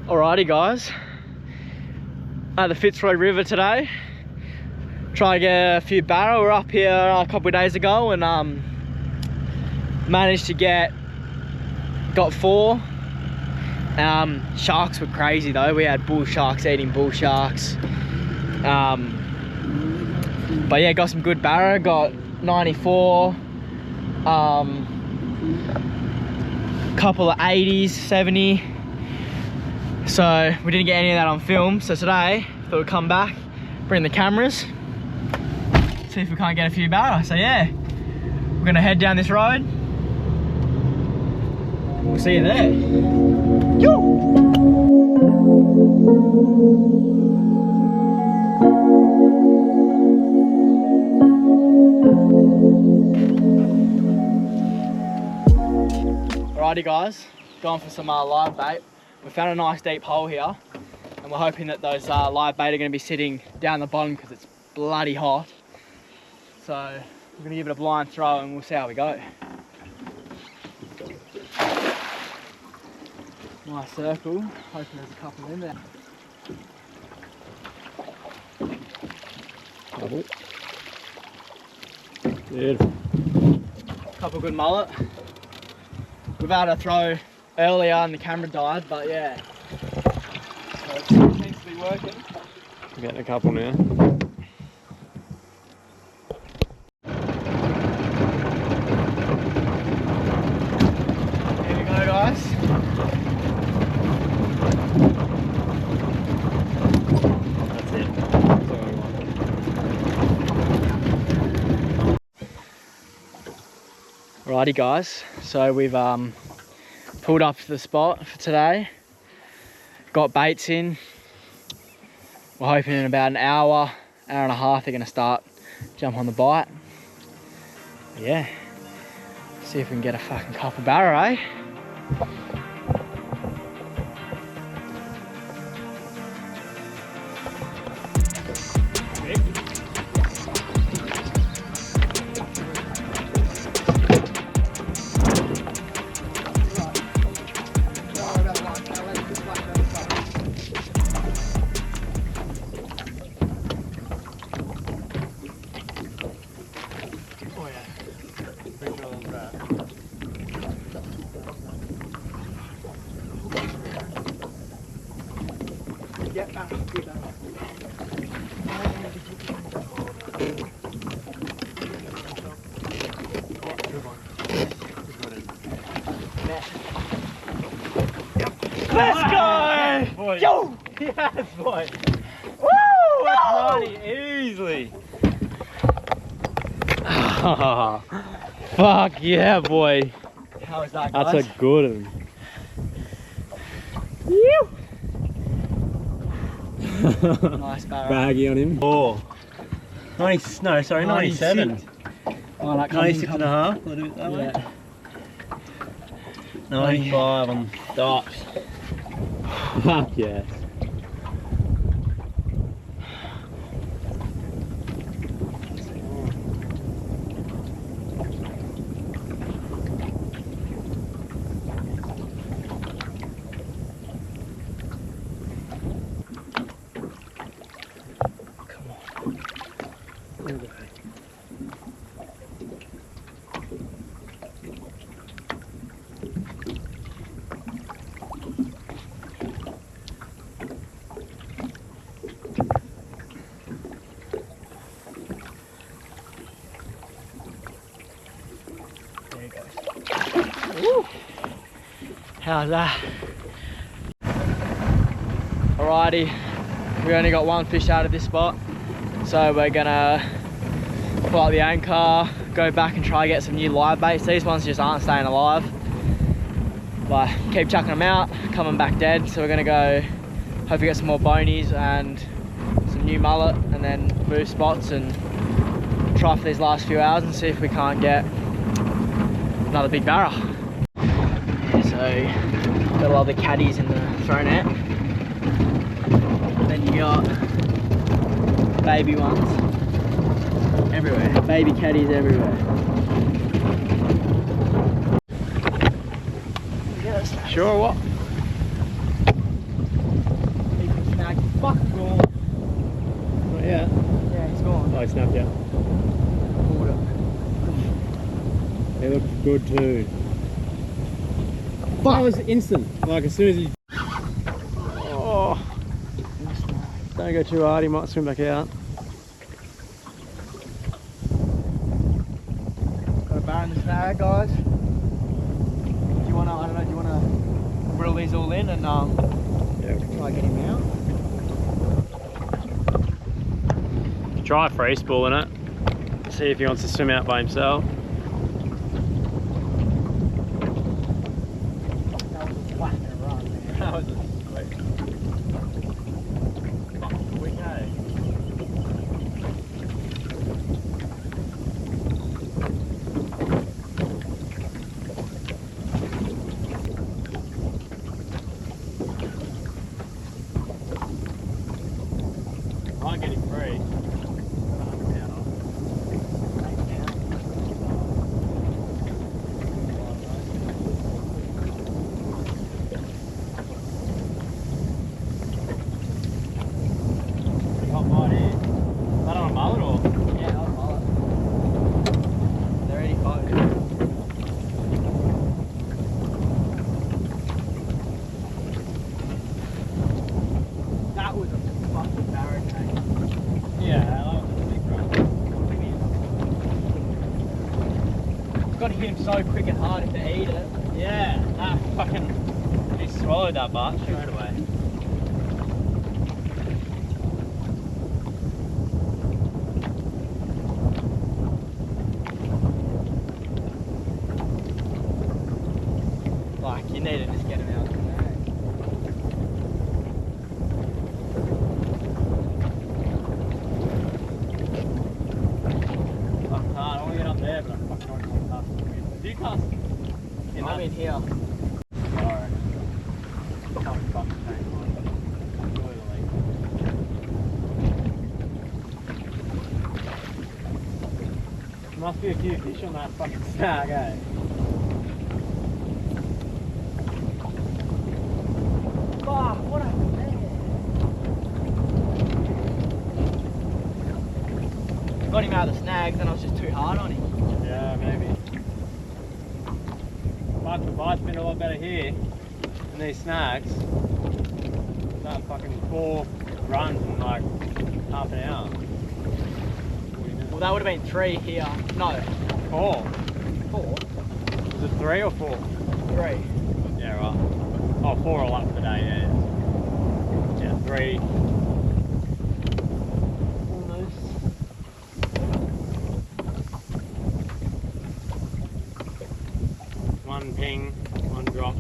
Alrighty guys, at the Fitzroy River today, try to get a few barra. We're up here a couple of days ago and managed to got 4. Sharks were crazy though. We had bull sharks eating bull sharks. But yeah, got some good barra, got 94, couple of 80s, 70. So we didn't get any of that on film. So today, thought we'd come back, bring the cameras, see if we can't get a few barra. So yeah, we're gonna head down this road. We'll see you there. Yo! Alrighty guys, going for some live bait. We found a nice deep hole here and we're hoping that those live bait are going to be sitting down the bottom because it's bloody hot. So we're going to give it a blind throw and we'll see how we go. Nice circle, hoping there's a couple in there. Double. Beautiful. Couple good mullet. We've had a throw earlier and the camera died, but yeah. So it seems to be working. I'm getting a couple now. Here we go guys. That's it. Alrighty guys, so we've pulled up to the spot for today. Got baits in. We're hoping in about an hour and a half they're gonna start jump on the bite. Yeah, see if we can get a fucking couple barra, eh? Let's go! Boy. Yo! Yes, boy! Woo! That's money, easily! Fuck yeah, boy! How was that, guys? That's a good one. Nice barra. Baggy on him. Oh. 90, no, sorry, 97. Oh, that 96 and a half, a little bit that way. Yeah. 95 on stops. Fuck yes. Woo. How's that? Alrighty, we only got one fish out of this spot, so we're gonna pull up the anchor, go back and try to get some new live baits. These ones just aren't staying alive. But keep chucking them out, coming back dead. So we're gonna go, hopefully get some more bonies and some new mullet, and then move spots and try for these last few hours and see if we can't get another big barra. So got a lot of the caddies in the throw net. Then you got baby ones everywhere, baby caddies everywhere. Sure, what? Snag, fucking gone. Not yet. Yeah, he's gone. Oh, he snapped you. Pulled it. He looked good too. That was instant. Like as soon as he... Oh. Don't go too hard, he might swim back out. Got a barra in the snag, guys. Do you wanna, I don't know, do you wanna reel these all in and Yeah. try to get him out? Try free spooling it. See if he wants to swim out by himself. That was a whack and a run, man. That was a sweet. Fucking quick, eh? Might get him free. Hot bite here. Is that on a mullet or? Yeah, that was mullet. They're 85. That was a fucking barricade. Yeah, that was a big run. Got to hit him so quick and hard to eat it. Yeah, that fucking... He swallowed that butt straight away. Like, you need to just get him out of the bag. Fuck hard, I want to get up there, but I fucking don't want to cast. Do you cast? I'm in here. Alright. Fuck, tank line. Enjoy the lake. There must be a few fish on that fucking snag, eh? Fuck, what happened there? Got him out of the snags and I was just too hard on him. Yeah, maybe. Fuck, the bite's been a lot better here than these snags. That fucking 4 runs in like half an hour. 40 minutes. Well, that would have been 3 here. No, 4. 4. Was it 3 or 4? 3. Yeah, right. Oh, 4 all up today, yeah. Yeah, 3. Almost. One ping, 1 drop,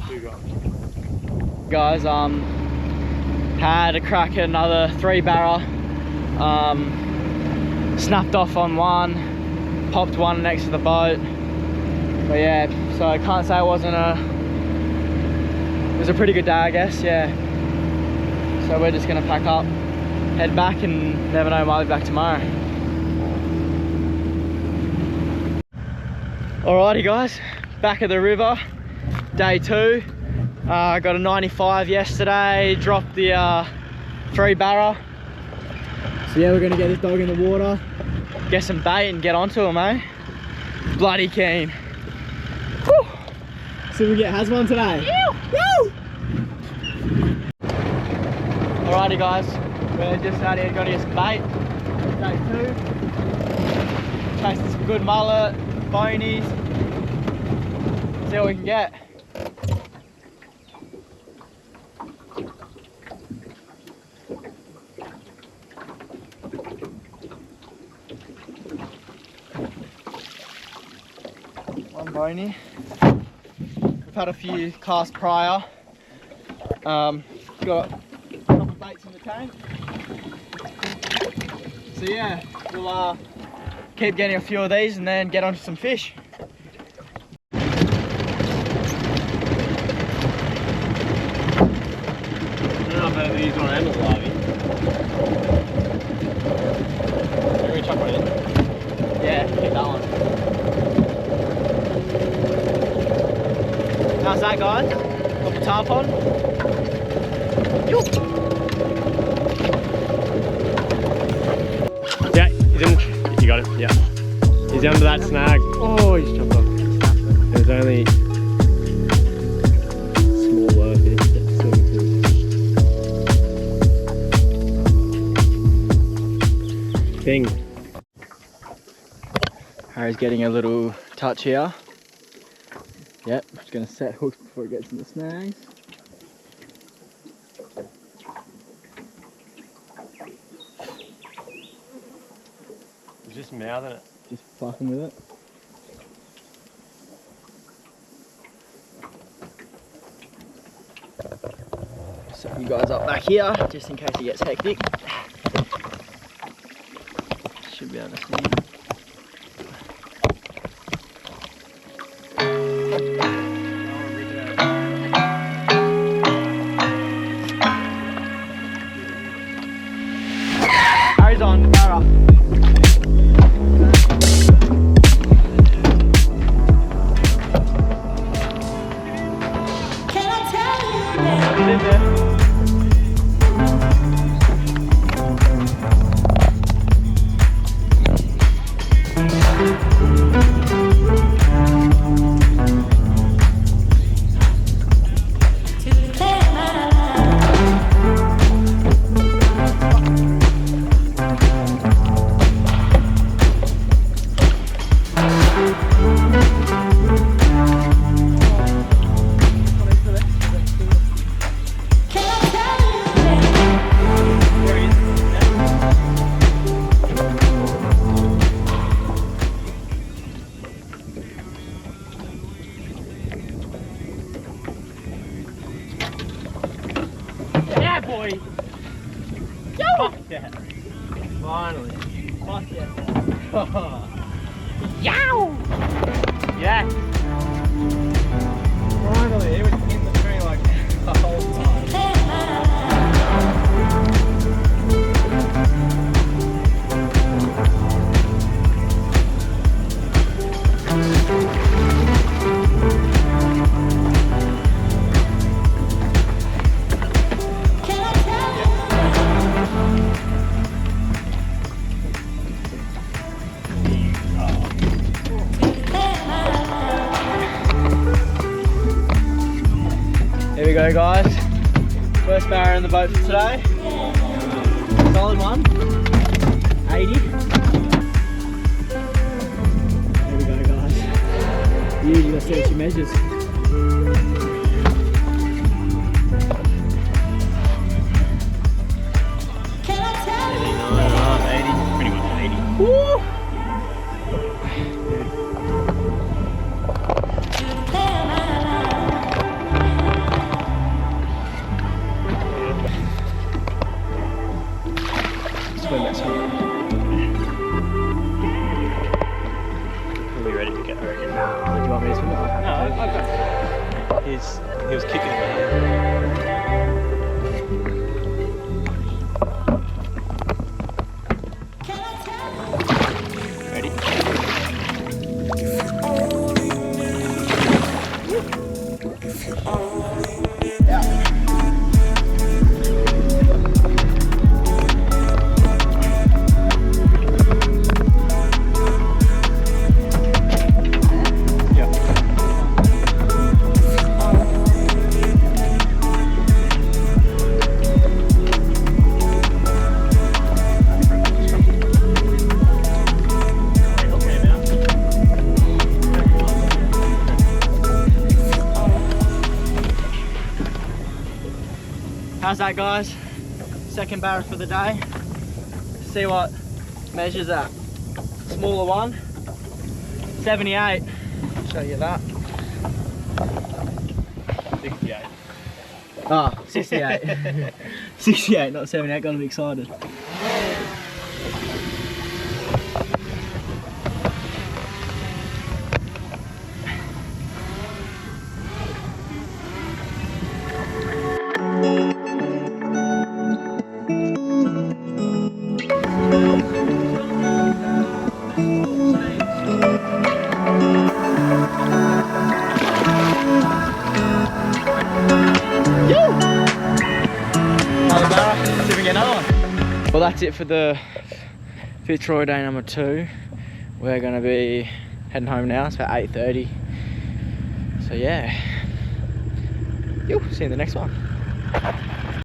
2 drops. Guys, had a crack at another 3 barra. Snapped off on one, popped one next to the boat. But yeah, so I can't say it wasn't a... It was a pretty good day, I guess, yeah. So we're just gonna pack up, head back, and never know, might be back tomorrow. Alrighty guys, back at the river, day 2. I got a 95 yesterday, dropped the 3 barra. So yeah, we're gonna get this dog in the water, get some bait and get onto him, eh? Bloody keen. Whew. See if we get has one today. Woo! Alrighty guys, we're just out here, gotta get some bait. Day 2. Chasing some good mullet, bonies. See what we can get. I'm Boney. We've had a few casts prior. Got a couple of baits in the tank. So yeah, we'll keep getting a few of these and then get onto some fish. I don't know if I've ever used one and a larvae. Can we chuck one in? Yeah, keep that one. How's that, guys? Got the tarp on? Yeah, he's in. You got it. Yeah. He's under that snag. Oh, he's chopped off. There's only small fish that's swimming through. Bing. Harry's getting a little touch here. Yep, just gonna set hooks before it gets in the snags. He's just mouthing it. Just fucking with it. Set you guys up back here, just in case it gets hectic. Should be able to see. Harry's on, Barra. Yeah, boy! Yo! Fuck yeah! Finally! Fuck yeah! Yow! Yes! Finally, he was in the tree like the whole time. Here we go, guys. First barra in the boat for today. Solid one. 80. Here we go, guys. You gotta see what she measures. Pretty much 80. Woo! Swim it, swim it. Are we ready to go? I reckon. Do you want me to swim it? No, I've got it. He was kicking it. Ready? How's that, guys? Second barra for the day. See what measures that. Smaller one, 78. show you that. 68. Ah, 68. 68, not 78, got to be excited. Another Barra, see if we get another one. Well, that's it for the Fitzroy day number 2. We're going to be heading home now. It's about 8:30. So yeah, see you in the next one.